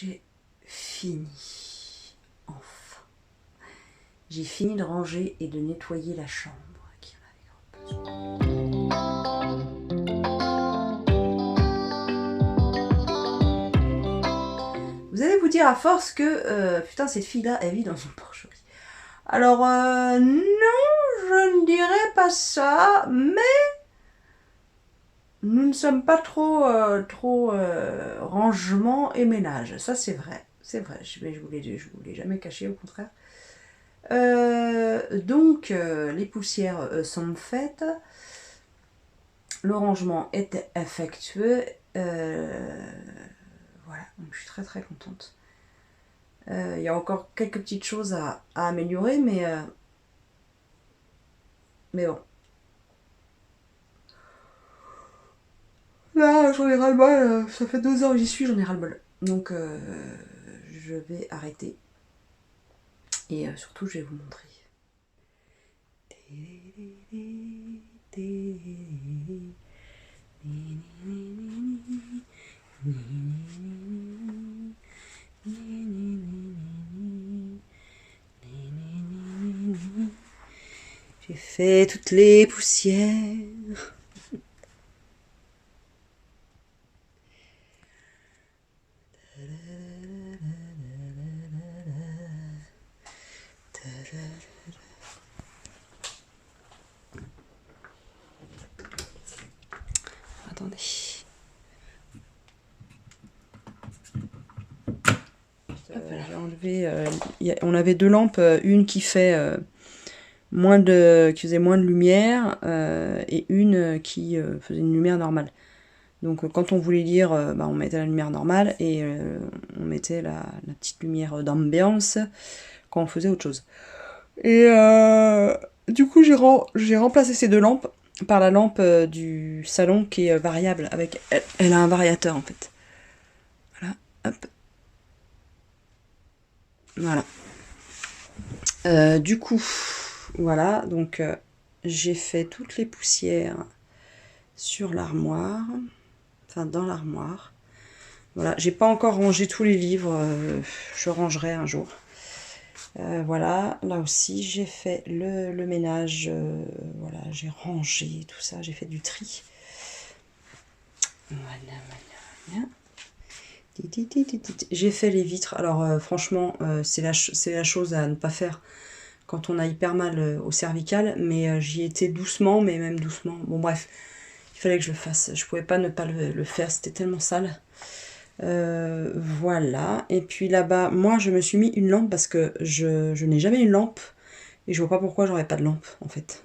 j'ai fini. Enfin. J'ai fini de ranger et de nettoyer la chambre qui en avait grand besoin. Vous allez vous dire à force que putain cette fille-là elle vit dans une porcherie. Alors non, je ne dirais pas ça, mais nous ne sommes pas trop rangement et ménage. Ça c'est vrai, je vous l'ai jamais caché, au contraire. Donc les poussières sont faites, le rangement est effectué. Voilà, donc je suis très très contente. Il y a encore quelques petites choses à améliorer, mais bon. Là, j'en ai ras-le-bol. Ça fait 2 ans que j'y suis, j'en ai ras-le-bol. Donc, je vais arrêter. Et surtout, je vais vous montrer. J'ai fait toutes les poussières. Attendez. J'ai enlevé. On avait 2 lampes, une qui fait qui faisait moins de lumière et une qui faisait une lumière normale. Donc quand on voulait lire, on mettait la lumière normale et on mettait la petite lumière d'ambiance quand on faisait autre chose. Et du coup j'ai remplacé ces 2 lampes par la lampe du salon qui est variable. Avec elle a un variateur en fait. Voilà, hop. Voilà. Du coup, voilà, donc j'ai fait toutes les poussières sur l'armoire, enfin dans l'armoire. Voilà, j'ai pas encore rangé tous les livres, je rangerai un jour. Voilà, là aussi j'ai fait le ménage, voilà, j'ai rangé tout ça, j'ai fait du tri. Voilà. J'ai fait les vitres. Alors franchement, c'est la chose à ne pas faire quand on a hyper mal au cervical, mais j'y étais doucement, mais même doucement. Bon bref, il fallait que je le fasse. Je pouvais pas ne pas le faire, c'était tellement sale. Voilà. Et puis là-bas, moi je me suis mis une lampe parce que je n'ai jamais une lampe et je vois pas pourquoi j'aurais pas de lampe en fait.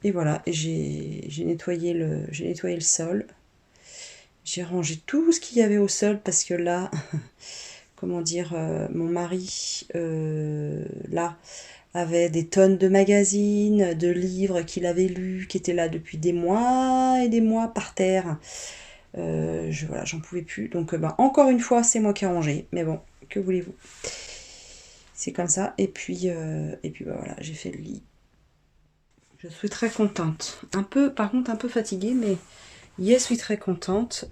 Et voilà, j'ai nettoyé le sol. J'ai rangé tout ce qu'il y avait au sol parce que là, comment dire, mon mari, là, avait des tonnes de magazines, de livres qu'il avait lus, qui étaient là depuis des mois et des mois par terre. Voilà, j'en pouvais plus. Donc, encore une fois, c'est moi qui ai rangé. Mais bon, que voulez-vous? C'est comme ça. Et puis voilà, j'ai fait le lit. Je suis très contente. Par contre, un peu fatiguée, mais je suis très contente.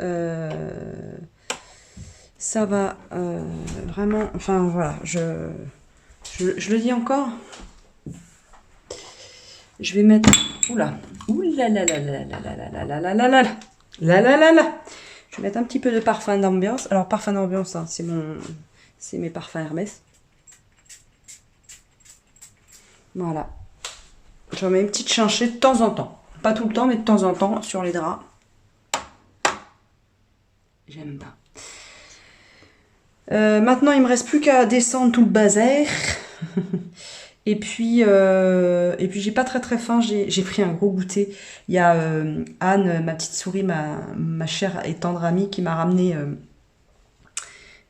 Ça va vraiment... Enfin, voilà, je le dis encore. Je vais mettre... Oula. Oula la la la la la la la la la la la la la la la. Je vais mettre un petit peu de parfum d'ambiance. Alors, parfum d'ambiance, hein, c'est mes parfums Hermès. Voilà. J'en mets une petite chinchée de temps en temps. Pas tout le temps, mais de temps en temps sur les draps. J'aime pas. Maintenant, il me reste plus qu'à descendre tout le bazar. Et puis j'ai pas très faim, j'ai pris un gros goûter. Il y a Anne, ma petite souris, ma chère et tendre amie, qui m'a ramené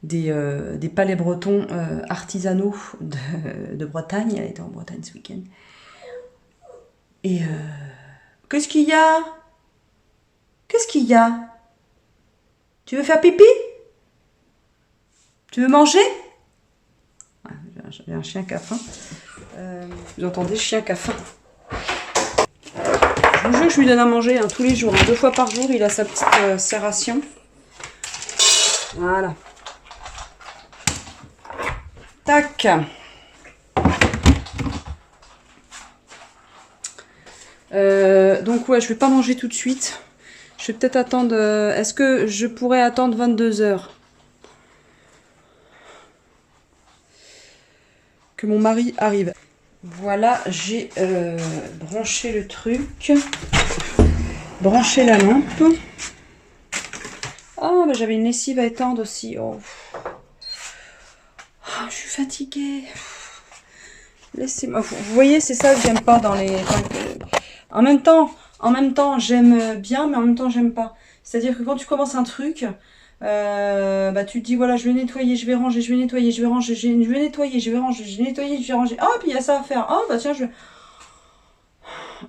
des palais bretons artisanaux de Bretagne. Elle était en Bretagne ce week-end. Et qu'est-ce qu'il y a? Qu'est-ce qu'il y a? Tu veux faire pipi? Tu veux manger? J'ai un chien qui a faim. Vous entendez, chien qui a faim. Je vous jure que je lui donne à manger tous les jours. 2 fois par jour, il a sa petite sa ration. Voilà. Tac. Donc ouais, je vais pas manger tout de suite. Je vais peut-être attendre... Est-ce que je pourrais attendre 22 heures? Que mon mari arrive. Voilà, j'ai branché le truc. Branché la lampe. Ah, bah, j'avais une lessive à étendre aussi. Oh. Oh, je suis fatiguée. Laissez-moi... Vous voyez, c'est ça que j'aime pas dans les... En même temps, j'aime bien, mais en même temps, j'aime pas. C'est-à-dire que quand tu commences un truc, bah, tu te dis, voilà, je vais nettoyer, je vais ranger, je vais nettoyer, je vais ranger, je vais nettoyer, je vais ranger, je vais nettoyer, je vais ranger. Oh, puis il y a ça à faire. Oh, bah tiens, je vais...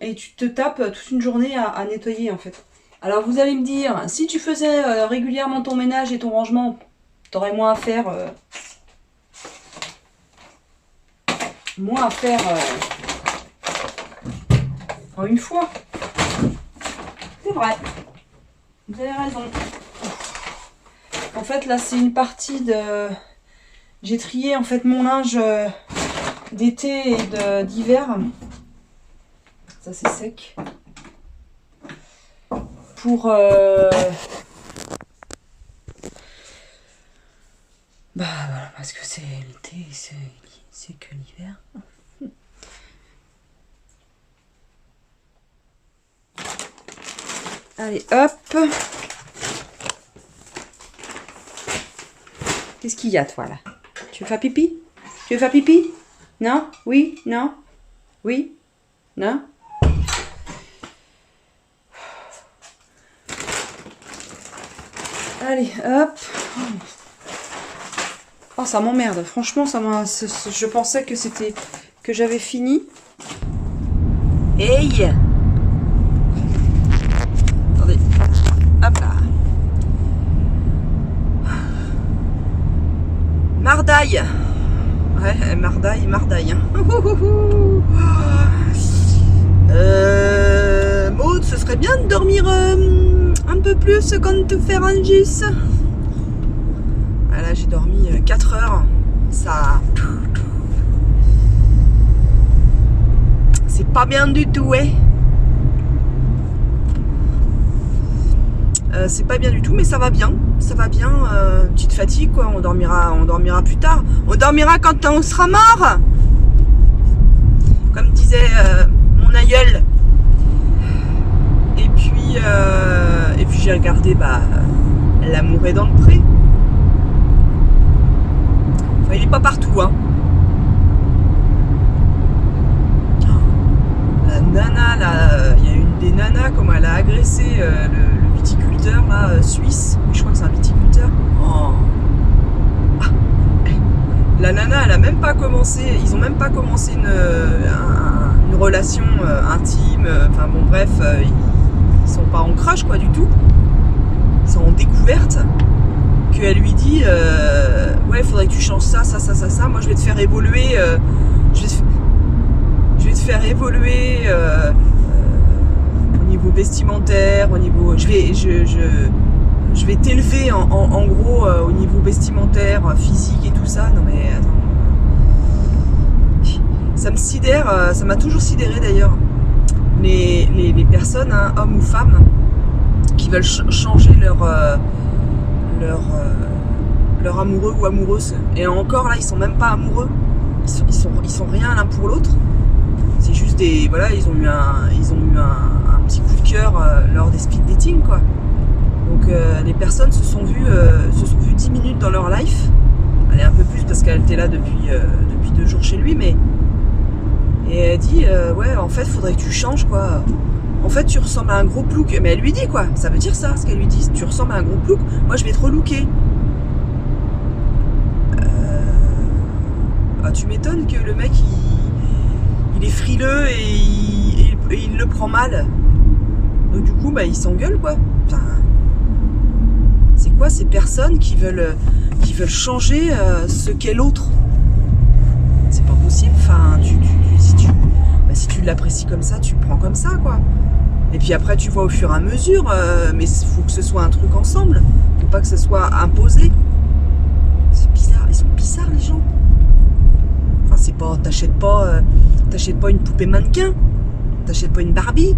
Et tu te tapes toute une journée à nettoyer, en fait. Alors, vous allez me dire, si tu faisais régulièrement ton ménage et ton rangement, t'aurais moins à faire... en une fois. C'est vrai. Vous avez raison. En fait, là, c'est une partie de... J'ai trié, en fait, mon linge d'été et d'hiver. Ça, c'est sec. Pour... Bah, voilà, parce que c'est l'été, c'est que l'hiver. Allez, hop. Qu'est-ce qu'il y a, toi, là? Tu veux faire pipi? Tu veux faire pipi? Non? Oui? Non? Oui? Non? Allez, hop. Oh, ça m'emmerde. Franchement, je pensais que c'était... que j'avais fini. Hey! Attendez. Hop là. Mardaille. Ouais, Mardaille. Hein. Maud, ce serait bien de dormir un peu plus quand te faire un gis. Voilà, j'ai dormi 4 heures. Ça... C'est pas bien du tout, ouais. C'est pas bien du tout, mais ça va bien. Ça va bien. Petite fatigue, quoi. On dormira plus tard. On dormira quand on sera mort. Comme disait mon aïeul. Et puis j'ai regardé L'amour est dans le pré. Enfin, il est pas partout, hein. La nana, là, il y a une des nanas, comment elle a agressé le viticulteur, là, suisse. Oui, je crois que c'est un viticulteur. Oh. Ah. La nana, elle a même pas commencé, ils ont même pas commencé une relation intime. Enfin bon, bref, ils sont pas en crush, quoi, du tout. Ils sont en découverte. Qu'elle lui dit, ouais, il faudrait que tu changes ça. Moi, je vais te faire évoluer. Je vais te faire évoluer au niveau vestimentaire, au niveau... Je vais t'élever en gros au niveau vestimentaire, physique et tout ça. Non mais attends. Ça me sidère, ça m'a toujours sidéré d'ailleurs. Les personnes, hein, hommes ou femmes, qui veulent changer leur amoureux ou amoureuse. Et encore là, ils sont même pas amoureux. Ils sont rien l'un pour l'autre. C'est juste des... Voilà, ils ont eu un petit coup de cœur lors des speed dating, quoi. Donc les personnes se sont vues 10 minutes dans leur life. Elle est un peu plus parce qu'elle était là depuis 2 jours chez lui, mais... Et elle dit, ouais, en fait, faudrait que tu changes, quoi. En fait, tu ressembles à un gros plouc. Mais elle lui dit, quoi. Ça veut dire ça, ce qu'elle lui dit. Tu ressembles à un gros plouc. Moi, je vais te relooker. Ah, tu m'étonnes que le mec, il est frileux et il le prend mal. Donc du coup, il s'engueule, quoi. Enfin, c'est quoi ces personnes qui veulent changer ce qu'est l'autre? C'est pas possible. Enfin, si tu l'apprécies comme ça, tu le prends comme ça, quoi. Et puis après, tu vois au fur et à mesure. Mais il faut que ce soit un truc ensemble. Faut pas que ce soit imposé. C'est bizarre. Ils sont bizarres, les gens. t'achètes pas une poupée mannequin, t'achètes pas une Barbie.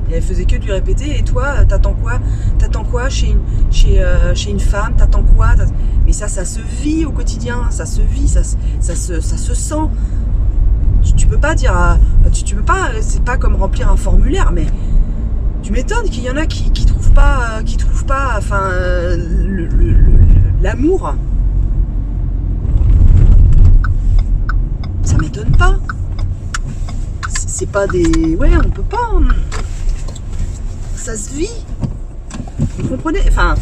Et elle faisait que de lui répéter, et toi, t'attends quoi chez une femme, t'attends quoi? Mais ça se vit au quotidien, ça se vit, ça se sent. Tu peux pas dire, tu peux pas, c'est pas comme remplir un formulaire, mais tu m'étonnes qu'il y en a qui trouvent pas, enfin, l'amour. Ça m'étonne pas. C'est pas des, ouais, on peut pas. Ça se vit. Vous comprenez? Enfin,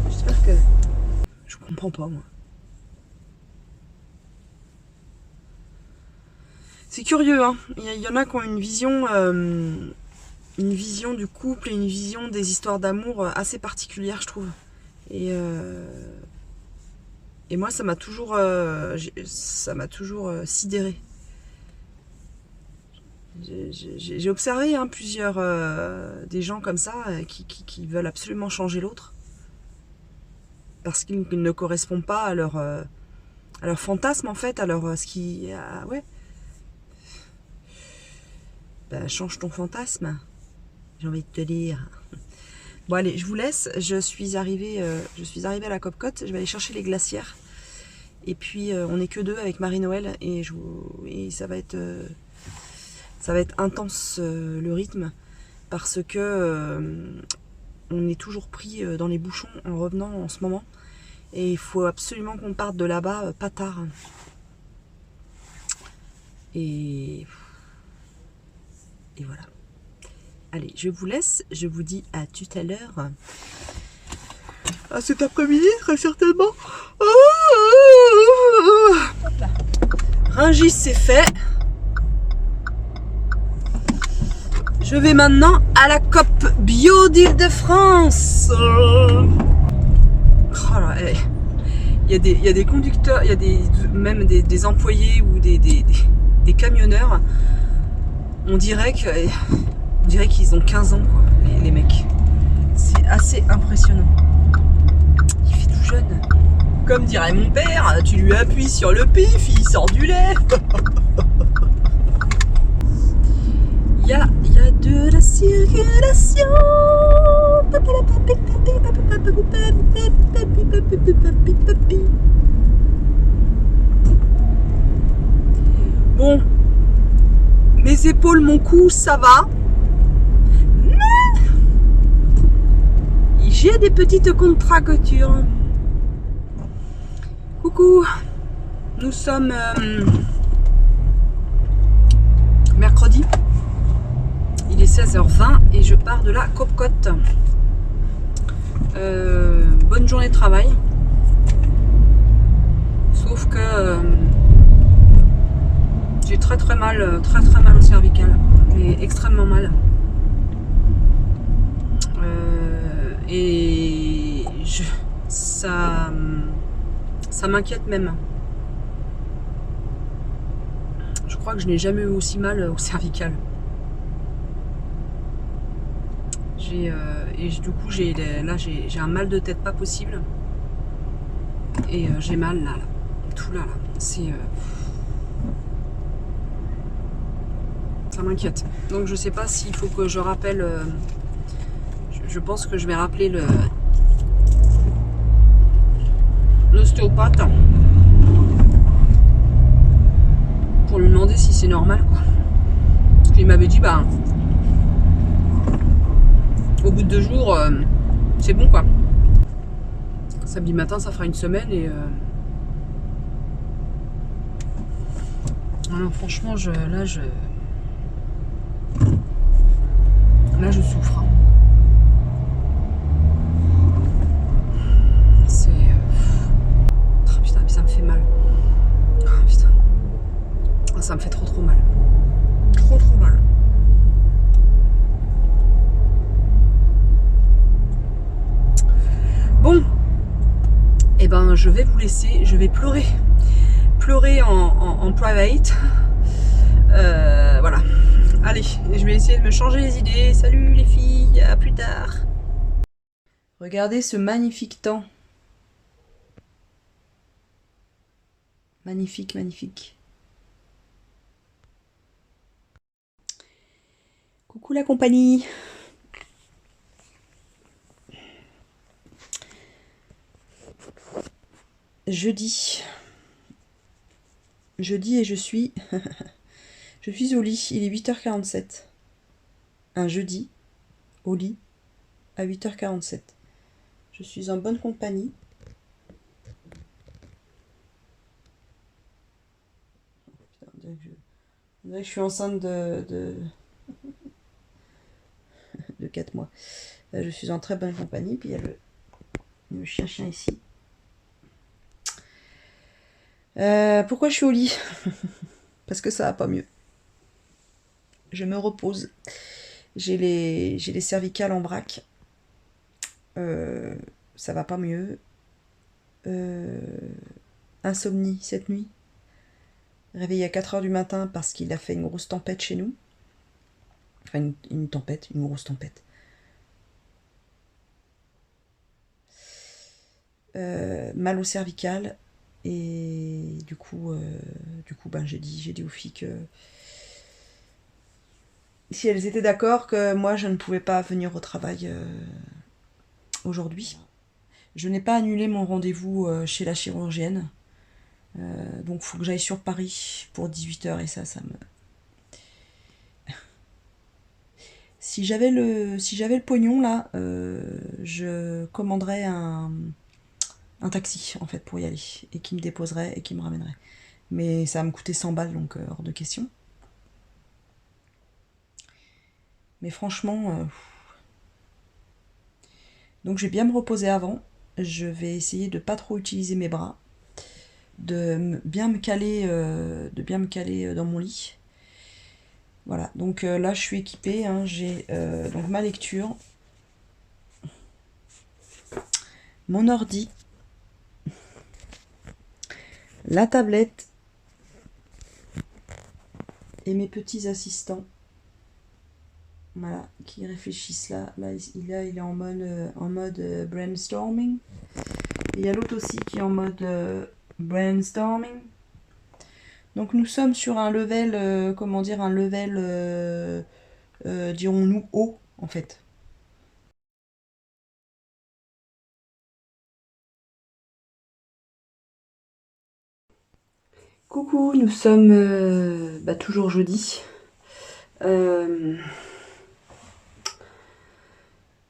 j'espère que je comprends pas moi. C'est curieux, hein. Il y en a qui ont une vision du couple et une vision des histoires d'amour assez particulière, je trouve. Et moi, ça m'a toujours sidéré. J'ai observé plusieurs des gens comme ça qui veulent absolument changer l'autre parce qu'il ne correspond pas à leur fantasme, en fait, à leur ouais. Ben, change ton fantasme, j'ai envie de te dire. Bon allez, je vous laisse. Je suis arrivée à la Copcote. Je vais aller chercher les glacières. Et puis on n'est que deux avec Marie-Noël et ça va être intense le rythme parce que on est toujours pris dans les bouchons en revenant en ce moment. Et il faut absolument qu'on parte de là-bas pas tard. Et voilà. Allez, je vous laisse. Je vous dis à tout à l'heure. À cet après-midi, très certainement. Rungis, c'est fait. Je vais maintenant à la COP Bio d'Île-de-France. Oh là, il y a des conducteurs, il y a même des employés ou des camionneurs. On dirait qu'ils ont 15 ans, quoi, les mecs. C'est assez impressionnant. Il fait tout jeune. Comme dirait mon père, tu lui appuies sur le pif, il sort du lait. Il y a de la circulation. Bon. Mes épaules, mon cou, ça va. Mais j'ai des petites contractures. Coucou. Nous sommes mercredi. Il est 16h20 et je pars de la Copcote. Bonne journée de travail. Sauf que j'ai très mal au cervical, mais extrêmement mal. Et ça m'inquiète même. Je crois que je n'ai jamais eu aussi mal au cervical. Et du coup j'ai un mal de tête pas possible. Et j'ai mal là. Tout là. C'est ça m'inquiète. Donc je sais pas s'il faut que je rappelle. Je pense que je vais rappeler l'ostéopathe pour lui demander si c'est normal, quoi. Parce qu'il m'avait dit au bout de 2 jours c'est bon, quoi. Samedi matin ça fera une semaine et non, franchement là je souffre. C'est oh putain, ça me fait mal. Oh putain. Oh, ça me fait trop mal. Trop mal. Bon. Et ben je vais vous laisser, je vais pleurer en private. Voilà. Allez, je vais essayer de me changer les idées. Salut les filles, à plus tard. Regardez ce magnifique temps. Magnifique, magnifique. Coucou la compagnie. Jeudi. Jeudi et je suis... je suis au lit, il est 8h47. Un jeudi, au lit, à 8h47. Je suis en bonne compagnie. On dirait que je suis enceinte de 4 mois. Je suis en très bonne compagnie. Puis il y a le chien ici. Pourquoi je suis au lit? Parce que ça va pas mieux. Je me repose. J'ai les cervicales en vrac. Ça va pas mieux. Insomnie cette nuit. Réveillé à 4h du matin parce qu'il a fait une grosse tempête chez nous. Enfin, une tempête, une grosse tempête. Mal au cervical. Et du coup ben, j'ai dit aux filles que si elles étaient d'accord que moi je ne pouvais pas venir au travail aujourd'hui. Je n'ai pas annulé mon rendez-vous chez la chirurgienne. Donc il faut que j'aille sur Paris pour 18h et ça me... Si j'avais le pognon là, je commanderais un taxi en fait pour y aller et qui me déposerait et qui me ramènerait. Mais ça va me coûter 100 balles donc hors de question. Mais franchement, donc je vais bien me reposer avant. Je vais essayer de pas trop utiliser mes bras, de bien me caler dans mon lit. Voilà, donc là je suis équipée, hein, j'ai donc ma lecture, mon ordi, la tablette et mes petits assistants. Voilà, qui réfléchissent là. Là, il est en mode brainstorming. Et il y a l'autre aussi qui est en mode brainstorming. Donc nous sommes sur un level, comment dire, un level, dirons-nous, haut, en fait. Coucou, nous sommes toujours jeudi.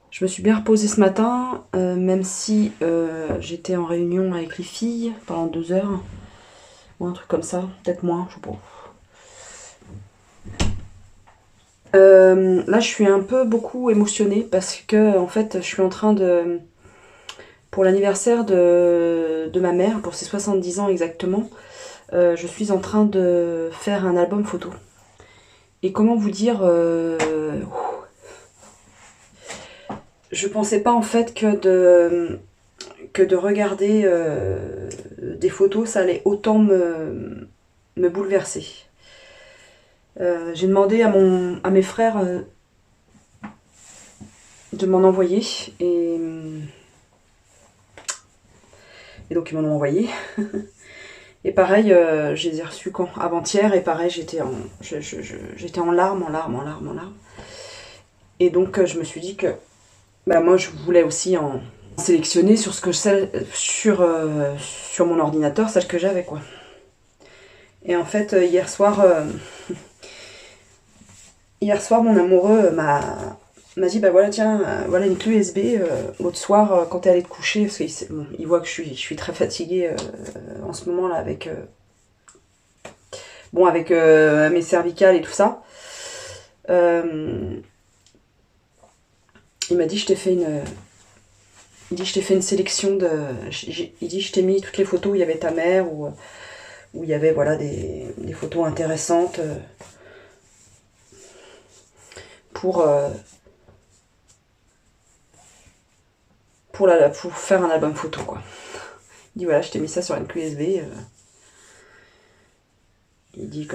Je me suis bien reposée ce matin, même si j'étais en réunion avec les filles pendant 2 heures. Ou un truc comme ça, peut-être moins, je sais pas. Là, je suis un peu beaucoup émotionnée parce que, en fait, je suis en train de... Pour l'anniversaire de ma mère, pour ses 70 ans exactement, je suis en train de faire un album photo. Et comment vous dire... je pensais pas, en fait, que de regarder des photos, ça allait autant me bouleverser. J'ai demandé à mes frères de m'en envoyer et donc ils m'en ont envoyé. Et pareil, je les ai reçus quand avant-hier et pareil j'étais en larmes, en larmes, en larmes, en larmes. Et donc je me suis dit que bah, moi je voulais aussi en sélectionner sur ce que sur mon ordinateur, celle que j'avais quoi. Et en fait hier soir mon amoureux m'a dit bah voilà tiens voilà une clé USB l'autre soir quand t'es allé te coucher parce qu'il il voit que je suis très fatiguée en ce moment là avec avec mes cervicales et tout ça. Il m'a dit je t'ai fait une sélection de il dit je t'ai mis toutes les photos où il y avait ta mère où il y avait voilà des photos intéressantes pour faire un album photo quoi. Il dit voilà je t'ai mis ça sur une clé USB. Il dit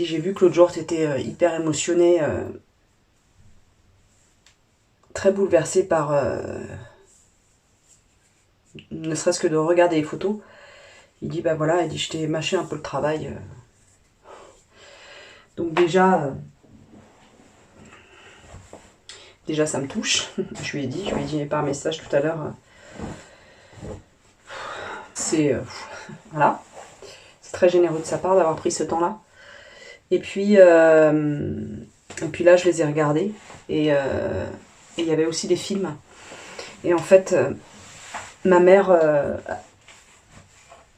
j'ai vu que l'autre jour t'étais hyper émotionné, très bouleversé par ne serait-ce que de regarder les photos. Il dit bah voilà, il dit je t'ai mâché un peu le travail. Donc déjà ça me touche. Je lui ai dit par message tout à l'heure. C'est voilà, c'est très généreux de sa part d'avoir pris ce temps-là. Et puis là, je les ai regardés et il y avait aussi des films. Et en fait, ma mère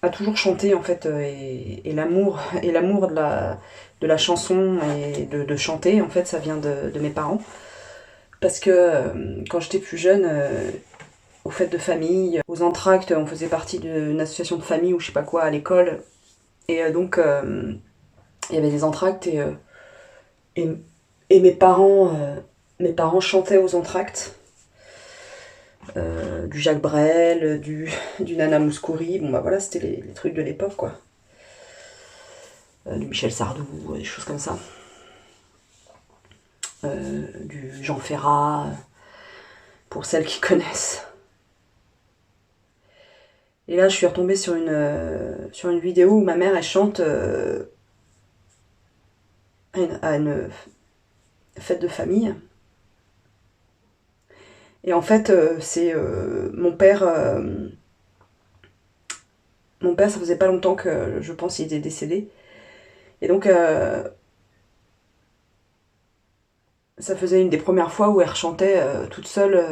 a toujours chanté en fait, et l'amour de la chanson et de chanter en fait, ça vient de mes parents. Parce que quand j'étais plus jeune, aux fêtes de famille, aux entr'actes, on faisait partie d'une association de famille ou je sais pas quoi à l'école. Et donc, il y avait des entr'actes et mes parents chantaient aux entr'actes. Du Jacques Brel, du Nana Mouskouri, bon bah voilà, c'était les trucs de l'époque quoi. Du Michel Sardou, des choses comme ça. Du Jean Ferrat, pour celles qui connaissent. Et là, je suis retombée sur une vidéo où ma mère, elle chante à une fête de famille. Et en fait, c'est mon père, ça faisait pas longtemps que, je pense, il était décédé. Et donc, ça faisait une des premières fois où elle chantait toute seule.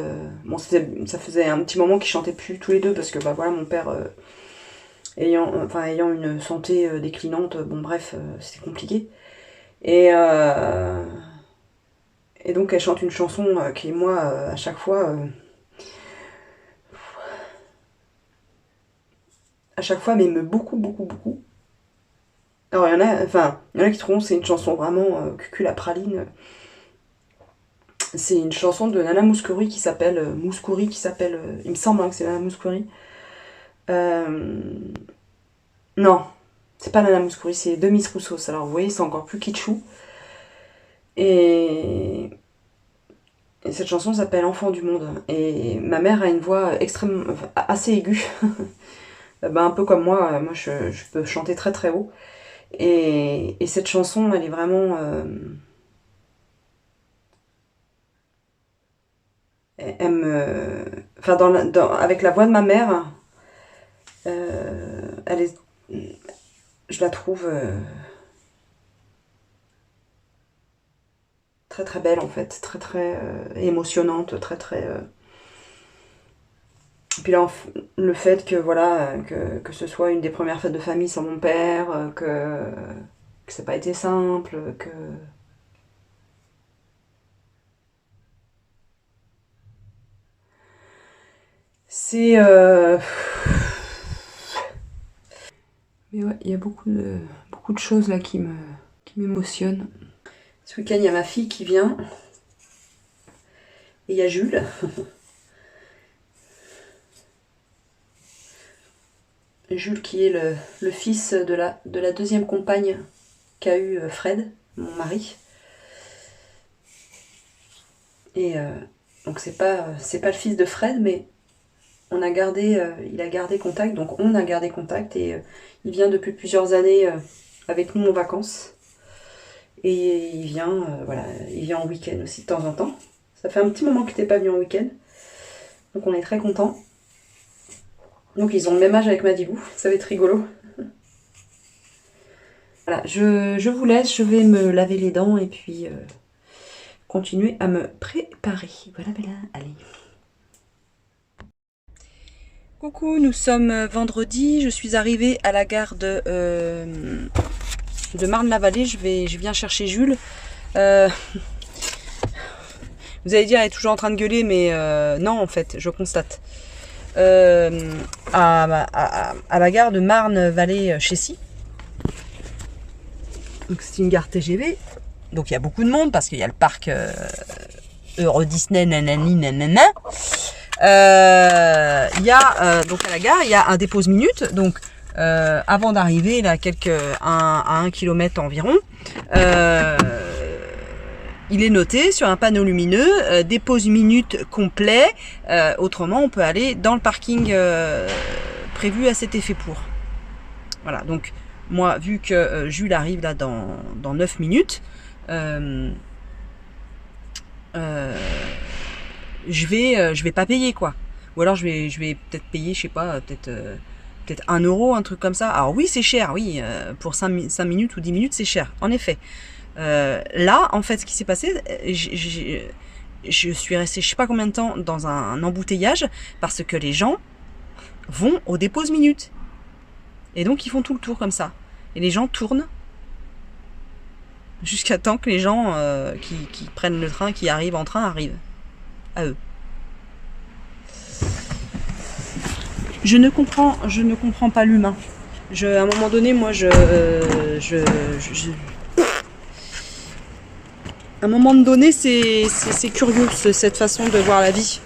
Bon, ça faisait un petit moment qu'ils chantaient plus tous les deux parce que bah voilà, mon père ayant une santé déclinante, bon bref, c'était compliqué. Et donc elle chante une chanson qui moi à chaque fois m'émeut beaucoup beaucoup beaucoup. Alors il y en a qui trouveront que c'est une chanson vraiment cucul à praline. C'est une chanson de Nana Mouskouri qui s'appelle il me semble que c'est Nana Mouskouri. Non, c'est pas Nana Mouskouri, c'est Demis Roussos. Alors vous voyez, c'est encore plus kitschou. Et cette chanson s'appelle Enfant du monde. Et ma mère a une voix assez aiguë. Un peu comme moi je peux chanter très très haut. Et cette chanson, elle est vraiment... avec la voix de ma mère, je la trouve très très belle en fait, très très émotionnante, très très... Et puis là, le fait que voilà, que ce soit une des premières fêtes de famille sans mon père, que ça n'a pas été simple, que... C'est... Mais ouais, il y a beaucoup de choses là qui m'émotionnent. Ce week-end, il y a ma fille qui vient. Et il y a Jules. Jules qui est le fils de la deuxième compagne qu'a eu Fred, mon mari. Et donc c'est pas le fils de Fred, mais il a gardé contact, donc on a gardé contact et il vient depuis plusieurs années avec nous en vacances. Et il vient en week-end aussi de temps en temps. Ça fait un petit moment qu'il n'était pas venu en week-end. Donc on est très contents. Donc ils ont le même âge avec Madilou, ça va être rigolo. Voilà, je vous laisse, je vais me laver les dents et puis continuer à me préparer. Voilà, allez. Coucou, nous sommes vendredi, je suis arrivée à la gare de Marne-la-Vallée, je viens chercher Jules. Vous allez dire, elle est toujours en train de gueuler, mais non en fait, je constate. À la gare de Marne-Vallée-Chessy. Donc c'est une gare TGV, donc il y a beaucoup de monde parce qu'il y a le parc Euro Disney, nanani, nanana. Il y a donc à la gare, il y a un dépose minute, donc avant d'arriver là à 1 km environ, il est noté sur un panneau lumineux dépose minute complet, autrement on peut aller dans le parking prévu à cet effet pour. Voilà, donc moi, vu que Jules arrive là dans 9 minutes, je vais pas payer quoi. Ou alors je vais peut-être payer, je sais pas, peut-être 1 euro, un truc comme ça. Alors oui, c'est cher, oui, pour 5 minutes ou 10 minutes, c'est cher, en effet. Là, en fait, ce qui s'est passé, je suis restée je sais pas combien de temps dans un embouteillage parce que les gens vont au dépose minutes. Et donc ils font tout le tour comme ça. Et les gens tournent jusqu'à temps que les gens qui prennent le train, qui arrivent en train, arrivent à eux. Je ne comprends pas l'humain. À un moment donné, moi, à un moment donné, c'est curieux, cette façon de voir la vie.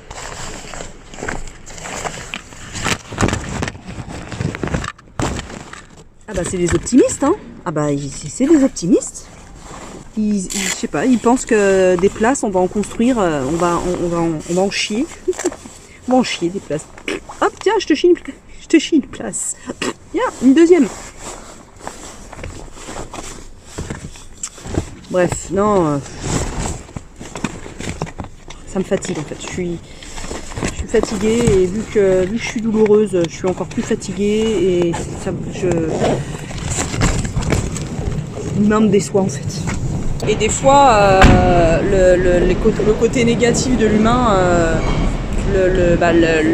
Ah bah c'est des optimistes, hein. Ah bah c'est des optimistes. Je sais pas, ils pensent que des places, on va en construire, on va en chier. On va en chier des places. Hop, tiens, je te chie une place. Tiens, une deuxième. Bref, non. Ça me fatigue en fait. Je suis fatiguée et vu que je suis douloureuse, je suis encore plus fatiguée et l'humain me déçoit en fait. Et des fois, le côté négatif de l'humain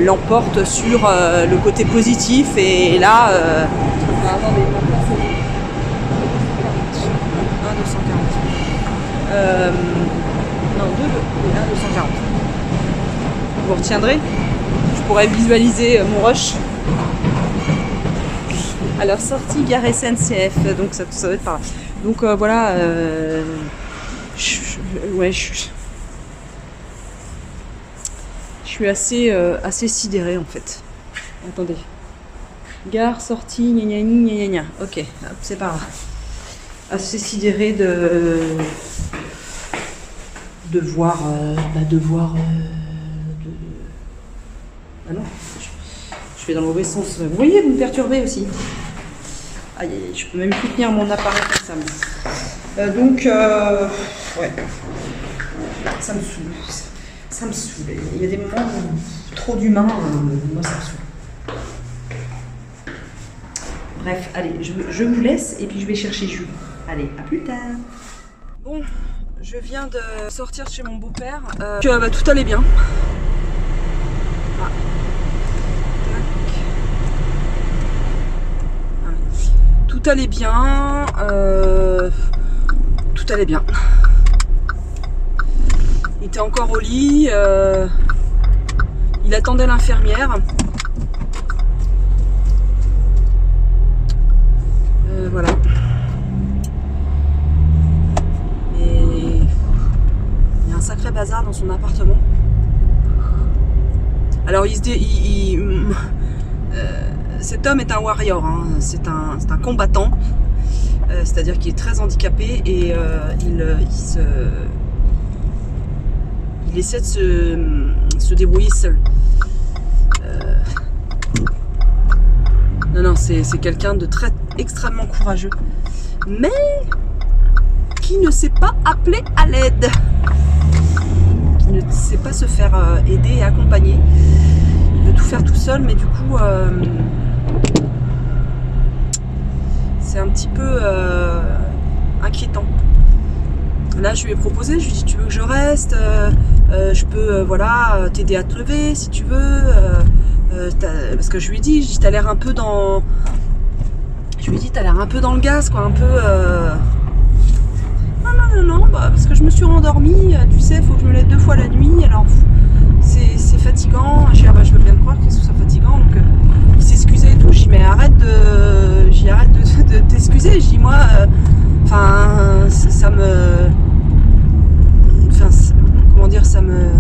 l'emporte sur le côté positif et là... attendez, maintenant c'est 1,240. Non, 1,240. Vous retiendrez? Je pourrais visualiser mon rush. Alors, sortie gare SNCF, donc ça doit être par là. Donc voilà, je suis assez sidérée en fait. Attendez. Gare, sortie, gna gna gna gna gna. Ok, hop, c'est par là. Assez sidérée de voir. Ah non, je vais dans le mauvais sens. Vous voyez, vous me perturbez aussi. Aïe, je peux même plus tenir mon appareil comme ça. Donc, ouais. Ça me saoule. Ça me saoule. Il y a des moments où trop d'humains, moi ça me saoule. Bref, allez, je vous laisse et puis je vais chercher Jules. Allez, à plus tard. Bon, je viens de sortir chez mon beau-père. Tout allait bien. Ah. Tout allait bien. Tout allait bien. Il était encore au lit. Il attendait l'infirmière. Voilà. Et il y a un sacré bazar dans son appartement. Alors cet homme est un warrior, hein. C'est un combattant, c'est-à-dire qu'il est très handicapé et il essaie de se débrouiller seul. Non, c'est quelqu'un de extrêmement courageux, mais qui ne sait pas appeler à l'aide, qui ne sait pas se faire aider et accompagner. Il veut tout faire tout seul, mais du coup, c'est un petit peu inquiétant. Là, je lui ai proposé, je lui ai dit, tu veux que je reste, je peux t'aider à te lever si tu veux. Parce que je lui ai dit, t'as l'air un peu dans... Je lui ai dit, t'as l'air un peu dans le gaz, quoi, un peu... Non, parce que je me suis rendormie, tu sais, il faut que je me lève 2 fois la nuit, alors c'est fatigant. Je veux bien me croire que ce soit fatigant, donc il s'excusait et tout. Je dis, mais arrête de t'excuser. Je dis, moi, ça me... comment dire, ça me...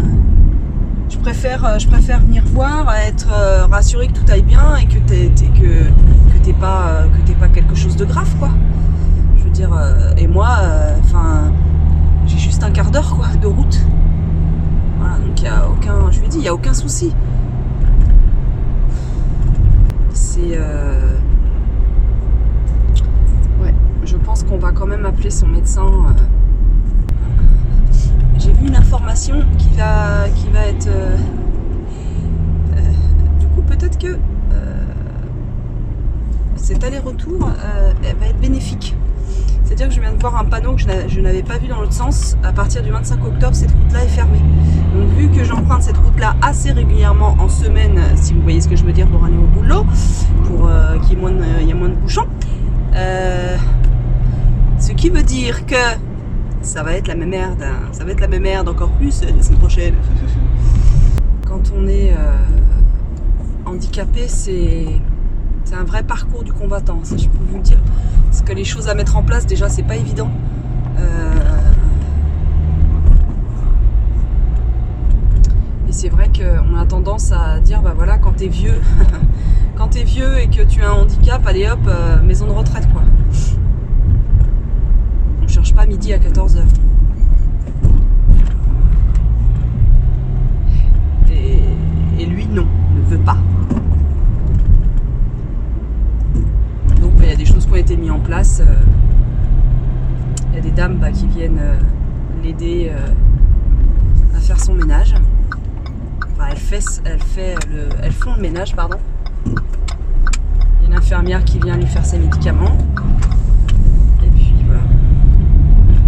Je préfère venir voir, être rassurée que tout aille bien et que t'es pas quelque chose de grave, quoi. Je veux dire, et moi, j'ai juste un quart d'heure, quoi, de route. Voilà, donc je lui ai dit, il y a aucun souci. que cet aller-retour va être bénéfique. C'est-à-dire que je viens de voir un panneau que je n'avais pas vu dans l'autre sens. À partir du 25 octobre, cette route-là est fermée. Donc vu que j'emprunte cette route-là assez régulièrement en semaine, si vous voyez ce que je veux dire, pour aller au boulot, pour qu'il y ait moins de bouchons, ce qui veut dire que ça va être la même merde, hein. Ça va être la même merde encore plus la semaine prochaine. Quand on est handicapé, c'est un vrai parcours du combattant, ça je peux vous le dire. Parce que les choses à mettre en place, déjà, c'est pas évident. Et c'est vrai qu'on a tendance à dire, bah voilà, quand t'es vieux, quand t'es vieux et que tu as un handicap, allez hop, maison de retraite, quoi. On cherche pas midi à 14h. Et lui, non, ne veut pas. Il y a des choses qui ont été mises en place. Il y a des dames qui viennent l'aider à faire son ménage. Enfin, elles font le ménage, pardon. Il y a une infirmière qui vient lui faire ses médicaments. Et puis voilà.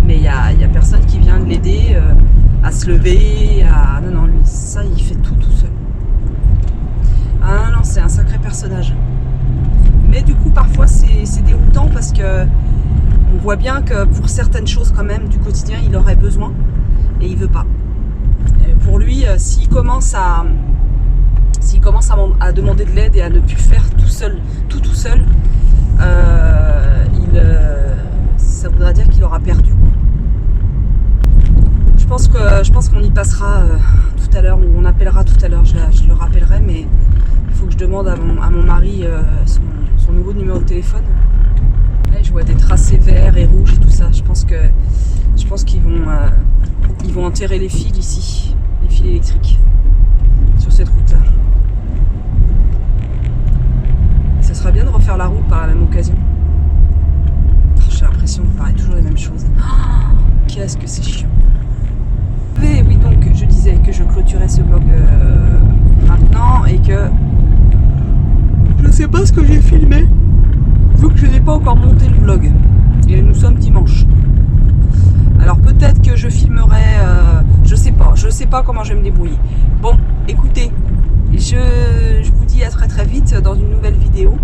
Mais il y a personne qui vient l'aider à se lever. Non, lui, ça, il fait tout seul. Ah non, c'est un sacré personnage. Mais du coup, parfois, c'est déroutant parce que on voit bien que pour certaines choses, quand même, du quotidien, il aurait besoin et il veut pas. Et pour lui, s'il commence à demander de l'aide et à ne plus faire tout seul, ça voudra dire qu'il aura perdu, quoi. Je pense qu'on y passera tout à l'heure, ou on appellera tout à l'heure, je le rappellerai, mais il faut que je demande à mon mari son nouveau numéro de téléphone. Là, je vois des tracés verts et rouges et tout ça. Je pense qu'ils vont enterrer les fils ici, les fils électriques, sur cette route-là. Ça sera bien de refaire la route par la même occasion. J'ai l'impression de parler toujours les mêmes choses. Oh, qu'est-ce que c'est chiant. Et oui, donc je disais que je clôturais ce vlog maintenant et que je sais pas ce que j'ai filmé vu que je n'ai pas encore monté le vlog et nous sommes dimanche. Alors peut-être que je filmerai, je sais pas comment je vais me débrouiller. Bon, écoutez, je vous dis à très vite dans une nouvelle vidéo